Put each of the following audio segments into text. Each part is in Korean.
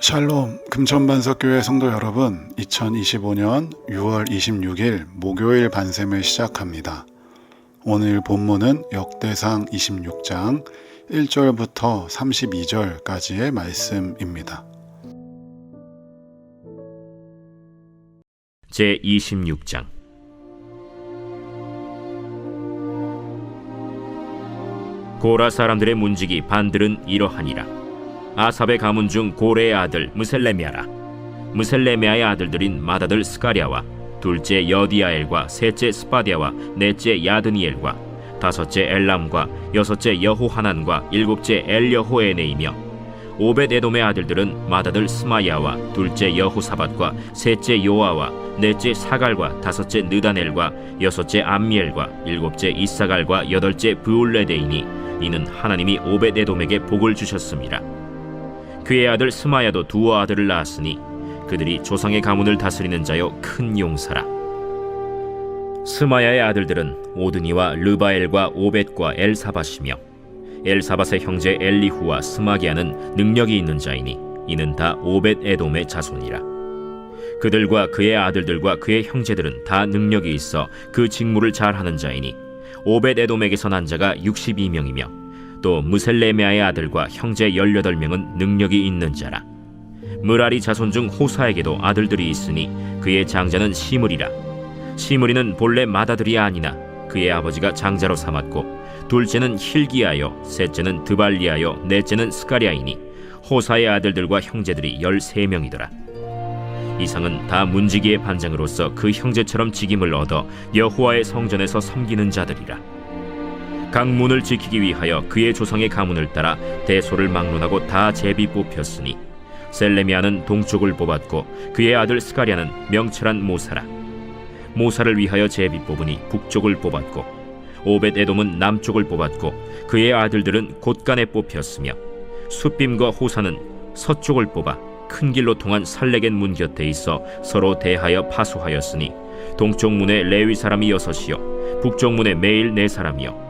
샬롬 금천반석교회 성도 여러분, 2025년 6월 26일 목요일 반셈을 시작합니다. 오늘 본문은 역대상 26장 1절부터 32절까지의 말씀입니다. 제26장 고라 사람들의 문지기 반들은 이러하니라. 아삽의 가문 중 고레의 아들 무셀레미아라. 무셀레미아의 아들들인 맏아들 스가랴와 둘째 여디아엘과 셋째 스바디아와 넷째 야드니엘과 다섯째 엘람과 여섯째 여호하난과 일곱째 엘여호에네이며 오벳에돔의 아들들은 맏아들 스마야와 둘째 여호사밧과 셋째 요아와 넷째 사갈과 다섯째 느다넬과 여섯째 암미엘과 일곱째 이사갈과 여덟째 브울레데이니 이는 하나님이 오벳에돔에게 복을 주셨습니다. 그의 아들 스마야도 두 아들을 낳았으니 그들이 조상의 가문을 다스리는 자요 큰 용사라. 스마야의 아들들은 오드니와 르바엘과 오벳과 엘사밧이며 엘사밧의 형제 엘리후와 스마기야는 능력이 있는 자이니 이는 다 오벳에돔의 자손이라. 그들과 그의 아들들과 그의 형제들은 다 능력이 있어 그 직무를 잘하는 자이니 오벳에돔에게서 난 자가 62명이며 또 무셀레메아의 아들과 형제 18명은 능력이 있는 자라. 므라리 자손 중 호사에게도 아들들이 있으니 그의 장자는 시므리라. 시므리는 본래 맏아들이 아니나 그의 아버지가 장자로 삼았고 둘째는 힐기야요 셋째는 드발리야요 넷째는 스가랴이니 호사의 아들들과 형제들이 13명이더라. 이상은 다 문지기의 반장으로서 그 형제처럼 직임을 얻어 여호와의 성전에서 섬기는 자들이라. 각 문을 지키기 위하여 그의 조상의 가문을 따라 대소를 막론하고 다 제비 뽑혔으니 셀레미아는 동쪽을 뽑았고 그의 아들 스가랴는 명철한 모사라. 모사를 위하여 제비 뽑으니 북쪽을 뽑았고 오벳에돔은 남쪽을 뽑았고 그의 아들들은 곳간에 뽑혔으며 숫빔과 호사는 서쪽을 뽑아 큰 길로 통한 살레겐 문 곁에 있어 서로 대하여 파수하였으니 동쪽 문에 레위 사람이 6이요 북쪽 문에 매일 4사람이요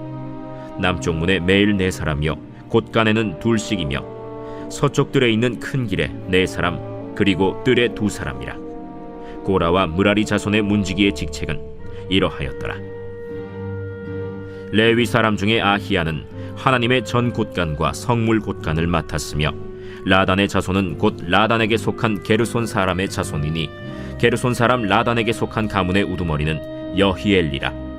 남쪽 문에 매일 4사람이요 곳간에는 둘씩이며 서쪽 뜰에 있는 큰 길에 4사람 그리고 뜰에 2사람이라. 고라와 므라리 자손의 문지기의 직책은 이러하였더라. 레위 사람 중에 아히야는 하나님의 전 곳간과 성물 곳간을 맡았으며 라단의 자손은 곧 라단에게 속한 게르손 사람의 자손이니 게르손 사람 라단에게 속한 가문의 우두머리는 여히엘리라.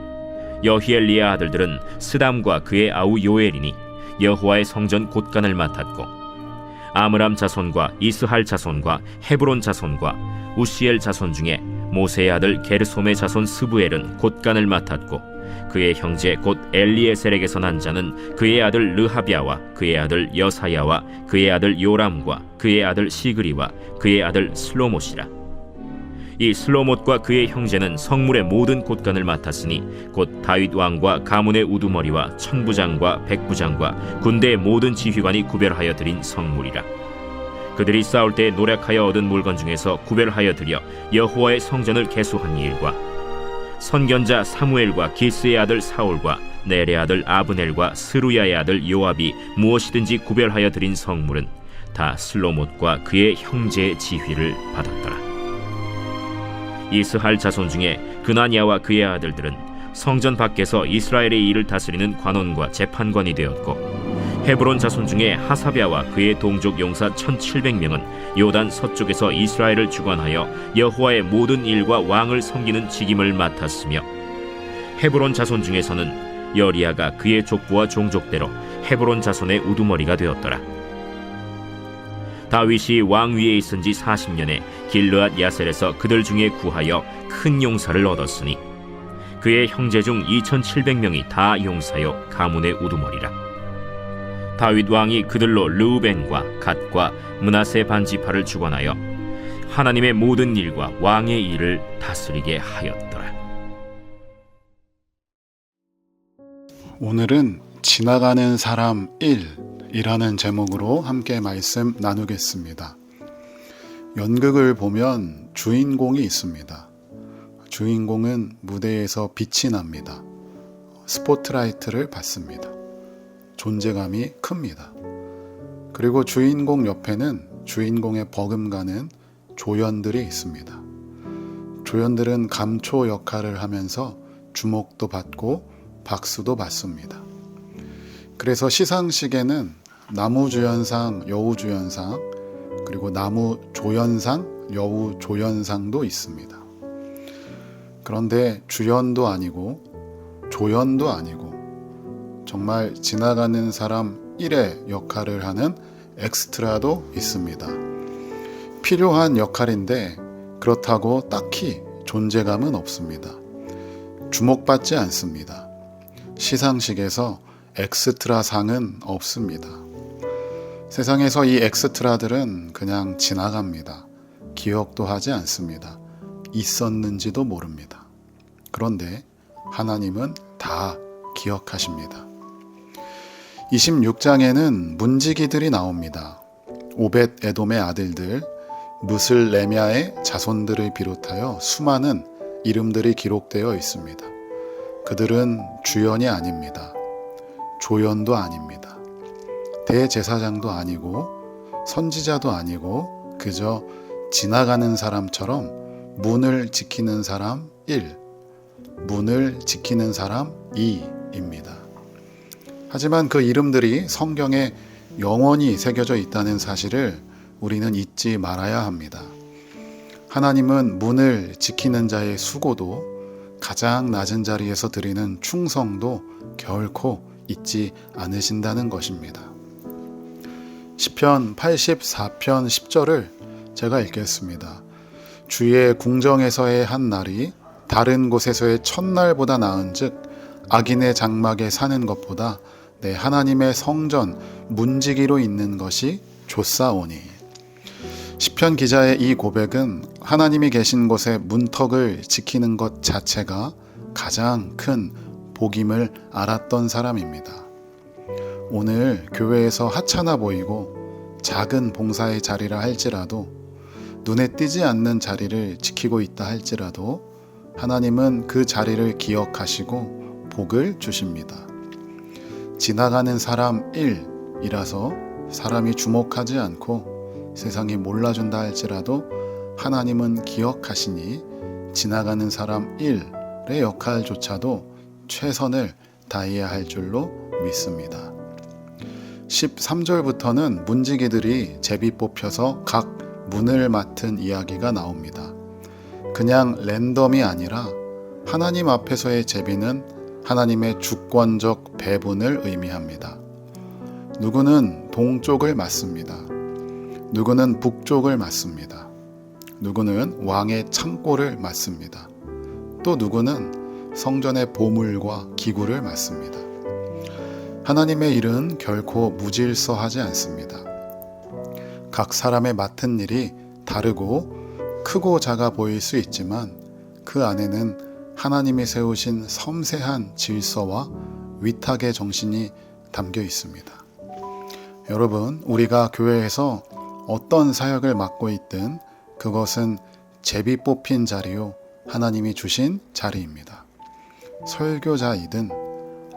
여히엘리의 아들들은 스담과 그의 아우 요엘이니 여호와의 성전 곳간을 맡았고 아므람 자손과 이스할 자손과 헤브론 자손과 우시엘 자손 중에 모세의 아들 게르솜의 자손 스부엘은 곳간을 맡았고 그의 형제 곧 엘리에셀에게서 난 자는 그의 아들 르하비아와 그의 아들 여사야와 그의 아들 요람과 그의 아들 시그리와 그의 아들 슬로못이라. 이 슬로못과 그의 형제는 성물의 모든 곳간을 맡았으니 곧 다윗 왕과 가문의 우두머리와 천부장과 백부장과 군대의 모든 지휘관이 구별하여 드린 성물이라. 그들이 싸울 때 노력하여 얻은 물건 중에서 구별하여 드려 여호와의 성전을 개수한 일과 선견자 사무엘과 기스의 아들 사울과 넬의 아들 아브넬과 스루야의 아들 요압이 무엇이든지 구별하여 드린 성물은 다 슬로못과 그의 형제의 지휘를 받았더라. 이스할 자손 중에 그나니아와 그의 아들들은 성전 밖에서 이스라엘의 일을 다스리는 관원과 재판관이 되었고 헤브론 자손 중에 하사랴와 그의 동족 용사 1700명은 요단 서쪽에서 이스라엘을 주관하여 여호와의 모든 일과 왕을 섬기는 직임을 맡았으며 헤브론 자손 중에서는 여리야가 그의 족부와 종족대로 헤브론 자손의 우두머리가 되었더라. 다윗이 왕 위에 있은 지 40년에 길르앗 야셀에서 그들 중에 구하여 큰 용사를 얻었으니 그의 형제 중 2700명이 다 용사요 가문의 우두머리라. 다윗 왕이 그들로 르우벤과 갓과 므낫세 반지파를 주관하여 하나님의 모든 일과 왕의 일을 다스리게 하였더라. 오늘은 지나가는 사람 1이라는 제목으로 함께 말씀 나누겠습니다. 연극을 보면 주인공이 있습니다. 주인공은 무대에서 빛이 납니다. 스포트라이트를 받습니다. 존재감이 큽니다. 그리고 주인공 옆에는 주인공의 버금가는 조연들이 있습니다. 조연들은 감초 역할을 하면서 주목도 받고 박수도 받습니다. 그래서 시상식에는 나무주연상, 여우주연상, 그리고 나무조연상, 여우조연상도 있습니다. 그런데 주연도 아니고 조연도 아니고 정말 지나가는 사람 1의 역할을 하는 엑스트라도 있습니다. 필요한 역할인데 그렇다고 딱히 존재감은 없습니다. 주목받지 않습니다. 시상식에서 엑스트라 상은 없습니다. 세상에서 이 엑스트라들은 그냥 지나갑니다. 기억도 하지 않습니다. 있었는지도 모릅니다. 그런데 하나님은 다 기억하십니다. 26장에는 문지기들이 나옵니다. 오벳 에돔의 아들들, 무슬레미아의 자손들을 비롯하여 수많은 이름들이 기록되어 있습니다. 그들은 주연이 아닙니다. 조연도 아닙니다. 대제사장도 아니고 선지자도 아니고 그저 지나가는 사람처럼 문을 지키는 사람 1, 문을 지키는 사람 2입니다. 하지만 그 이름들이 성경에 영원히 새겨져 있다는 사실을 우리는 잊지 말아야 합니다. 하나님은 문을 지키는 자의 수고도 가장 낮은 자리에서 드리는 충성도 결코 잊지 않으신다는 것입니다. 시편 84편 10절을 제가 읽겠습니다. 주의 궁정에서의 한 날이 다른 곳에서의 첫날보다 나은즉 악인의 장막에 사는 것보다 내 하나님의 성전 문지기로 있는 것이 좋사오니. 시편 기자의 이 고백은 하나님이 계신 곳의 문턱을 지키는 것 자체가 가장 큰 복임을 알았던 사람입니다. 오늘 교회에서 하찮아 보이고 작은 봉사의 자리라 할지라도 눈에 띄지 않는 자리를 지키고 있다 할지라도 하나님은 그 자리를 기억하시고 복을 주십니다. 지나가는 사람 1이라서 사람이 주목하지 않고 세상이 몰라준다 할지라도 하나님은 기억하시니 지나가는 사람 1의 역할조차도 최선을 다해야 할 줄로 믿습니다. 13절부터는 문지기들이 제비 뽑혀서 각 문을 맡은 이야기가 나옵니다. 그냥 랜덤이 아니라 하나님 앞에서의 제비는 하나님의 주권적 배분을 의미합니다. 누구는 동쪽을 맡습니다. 누구는 북쪽을 맡습니다. 누구는 왕의 창고를 맡습니다. 또 누구는 성전의 보물과 기구를 맡습니다. 하나님의 일은 결코 무질서하지 않습니다. 각 사람의 맡은 일이 다르고 크고 작아 보일 수 있지만 그 안에는 하나님이 세우신 섬세한 질서와 위탁의 정신이 담겨 있습니다. 여러분, 우리가 교회에서 어떤 사역을 맡고 있든 그것은 제비 뽑힌 자리요 하나님이 주신 자리입니다. 설교자이든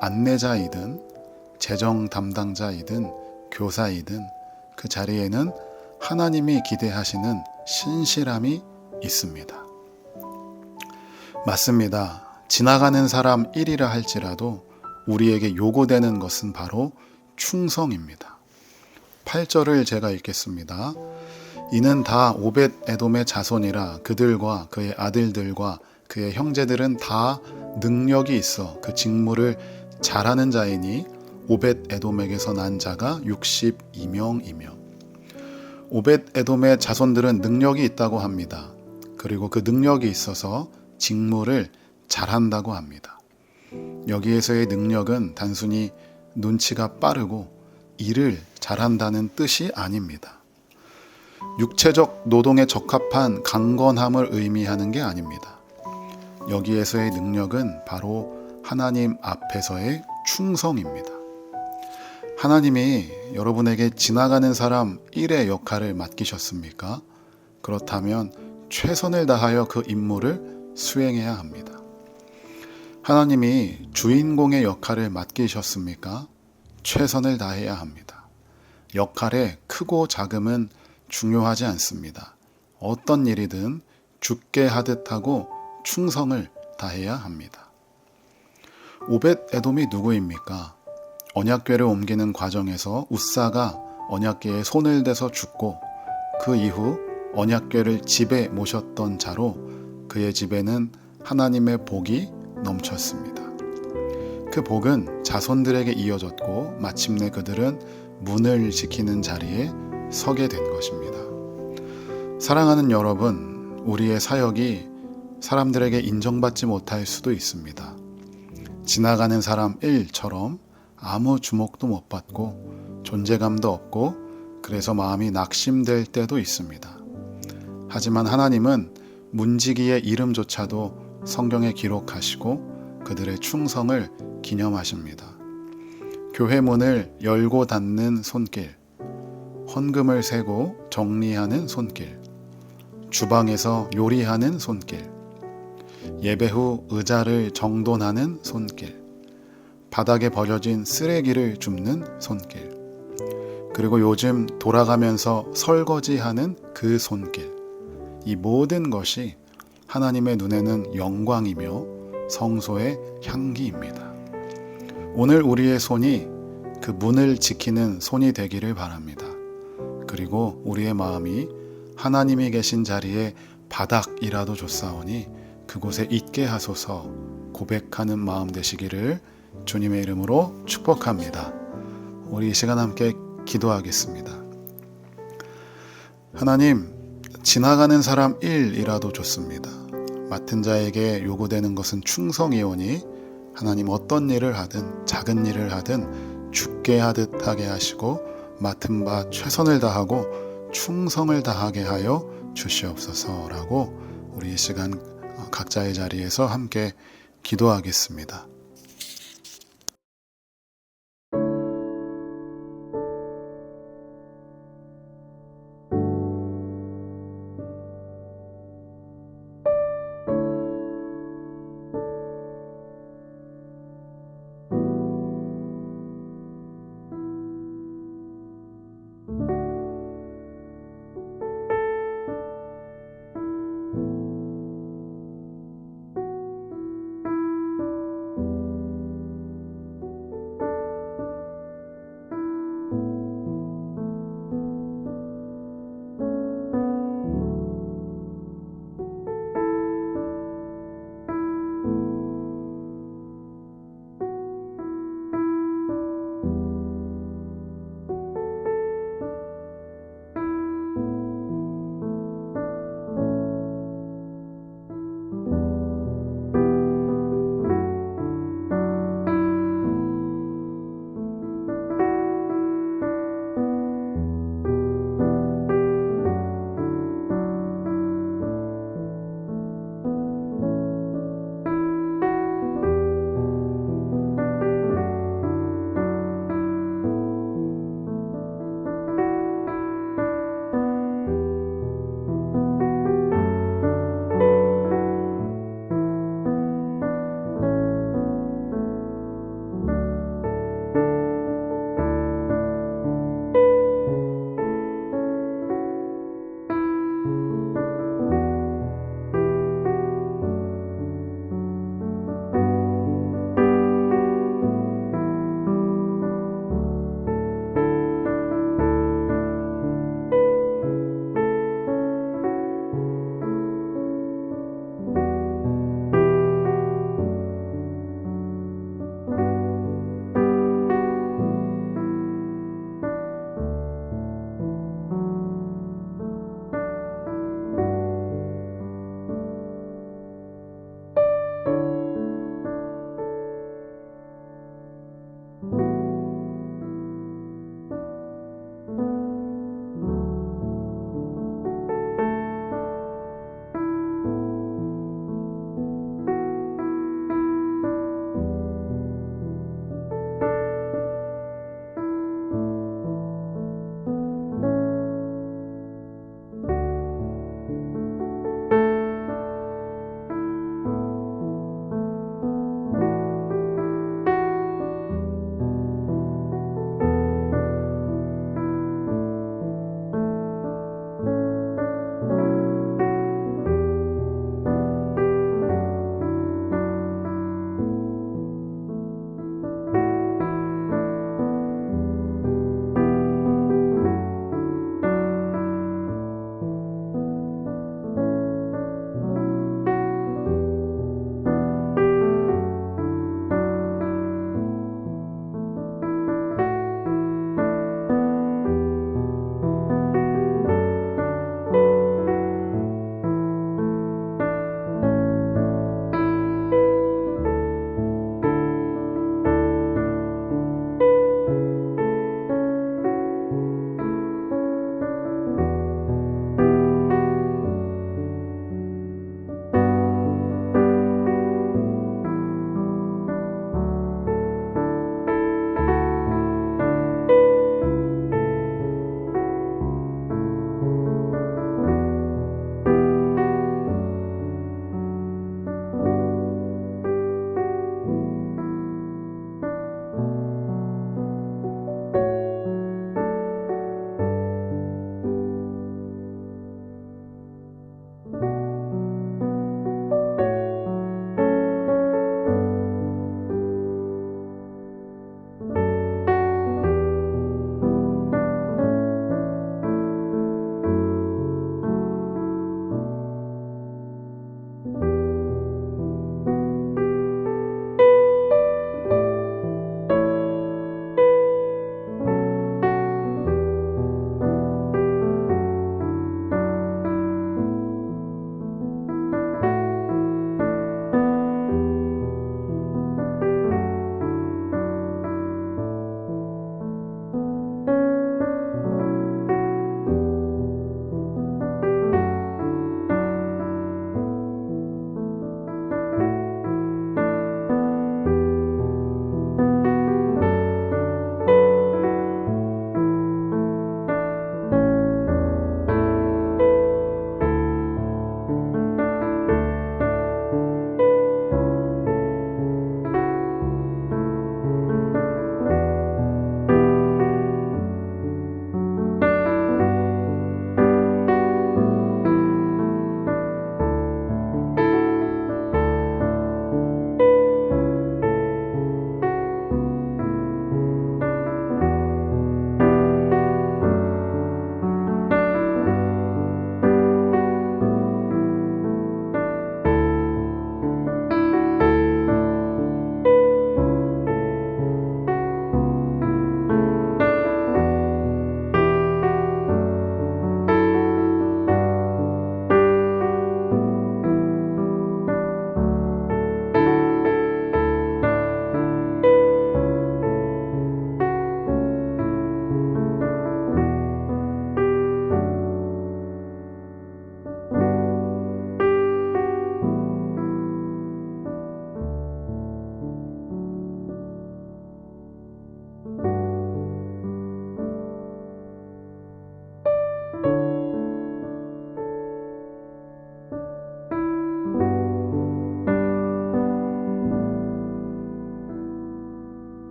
안내자이든 재정 담당자이든 교사이든 그 자리에는 하나님이 기대하시는 신실함이 있습니다. 맞습니다. 지나가는 사람 1이라 할지라도 우리에게 요구되는 것은 바로 충성입니다. 8절을 제가 읽겠습니다. 이는 다 오벳 에돔의 자손이라 그들과 그의 아들들과 그의 형제들은 다 능력이 있어 그 직무를 잘하는 자이니 오벳 에돔에게서 난 자가 62명이며. 오벳 에돔의 자손들은 능력이 있다고 합니다. 그리고 그 능력이 있어서 직무를 잘한다고 합니다. 여기에서의 능력은 단순히 눈치가 빠르고 일을 잘한다는 뜻이 아닙니다. 육체적 노동에 적합한 강건함을 의미하는 게 아닙니다. 여기에서의 능력은 바로 하나님 앞에서의 충성입니다. 하나님이 여러분에게 지나가는 사람 1의 역할을 맡기셨습니까? 그렇다면 최선을 다하여 그 임무를 수행해야 합니다. 하나님이 주인공의 역할을 맡기셨습니까? 최선을 다해야 합니다. 역할의 크고 작음은 중요하지 않습니다. 어떤 일이든 죽게 하듯 하고 충성을 다해야 합니다. 오벳 에돔이 누구입니까? 언약궤를 옮기는 과정에서 웃사가 언약궤에 손을 대서 죽고 그 이후 언약궤를 집에 모셨던 자로 그의 집에는 하나님의 복이 넘쳤습니다. 그 복은 자손들에게 이어졌고 마침내 그들은 문을 지키는 자리에 서게 된 것입니다. 사랑하는 여러분, 우리의 사역이 사람들에게 인정받지 못할 수도 있습니다. 지나가는 사람 1처럼 아무 주목도 못 받고 존재감도 없고 그래서 마음이 낙심될 때도 있습니다. 하지만 하나님은 문지기의 이름조차도 성경에 기록하시고 그들의 충성을 기념하십니다. 교회 문을 열고 닫는 손길, 헌금을 세고 정리하는 손길, 주방에서 요리하는 손길, 예배 후 의자를 정돈하는 손길, 바닥에 버려진 쓰레기를 줍는 손길, 그리고 요즘 돌아가면서 설거지하는 그 손길, 이 모든 것이 하나님의 눈에는 영광이며 성소의 향기입니다. 오늘 우리의 손이 그 문을 지키는 손이 되기를 바랍니다. 그리고 우리의 마음이 하나님이 계신 자리에 바닥이라도 좋사오니 그곳에 있게 하소서 고백하는 마음 되시기를 주님의 이름으로 축복합니다. 우리 이 시간 함께 기도하겠습니다. 하나님, 지나가는 사람 1이라도 좋습니다. 맡은 자에게 요구되는 것은 충성이오니 하나님 어떤 일을 하든 작은 일을 하든 죽게 하듯 하게 하시고 맡은 바 최선을 다하고 충성을 다하게 하여 주시옵소서라고 우리 이 시간 각자의 자리에서 함께 기도하겠습니다.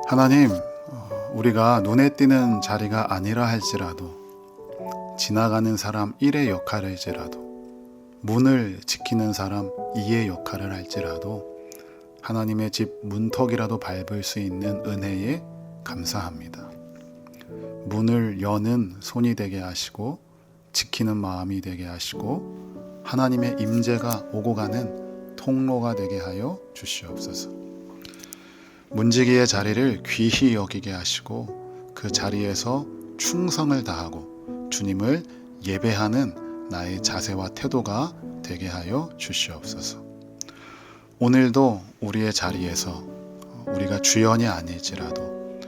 하나님, 우리가 눈에 띄는 자리가 아니라 할지라도 지나가는 사람 1의 역할일지라도 문을 지키는 사람 2의 역할을 할지라도 하나님의 집 문턱이라도 밟을 수 있는 은혜에 감사합니다. 문을 여는 손이 되게 하시고 지키는 마음이 되게 하시고 하나님의 임재가 오고 가는 통로가 되게 하여 주시옵소서. 문지기의 자리를 귀히 여기게 하시고 그 자리에서 충성을 다하고 주님을 예배하는 나의 자세와 태도가 되게 하여 주시옵소서. 오늘도 우리의 자리에서 우리가 주연이 아닐지라도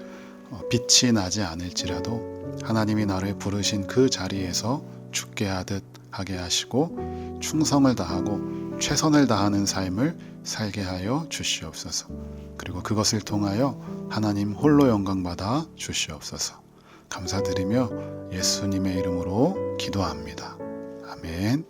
빛이 나지 않을지라도 하나님이 나를 부르신 그 자리에서 죽게 하듯 하게 하시고 충성을 다하고 최선을 다하는 삶을 살게 하여 주시옵소서. 그리고 그것을 통하여 하나님 홀로 영광 받아 주시옵소서. 감사드리며 예수님의 이름으로 기도합니다. 아멘.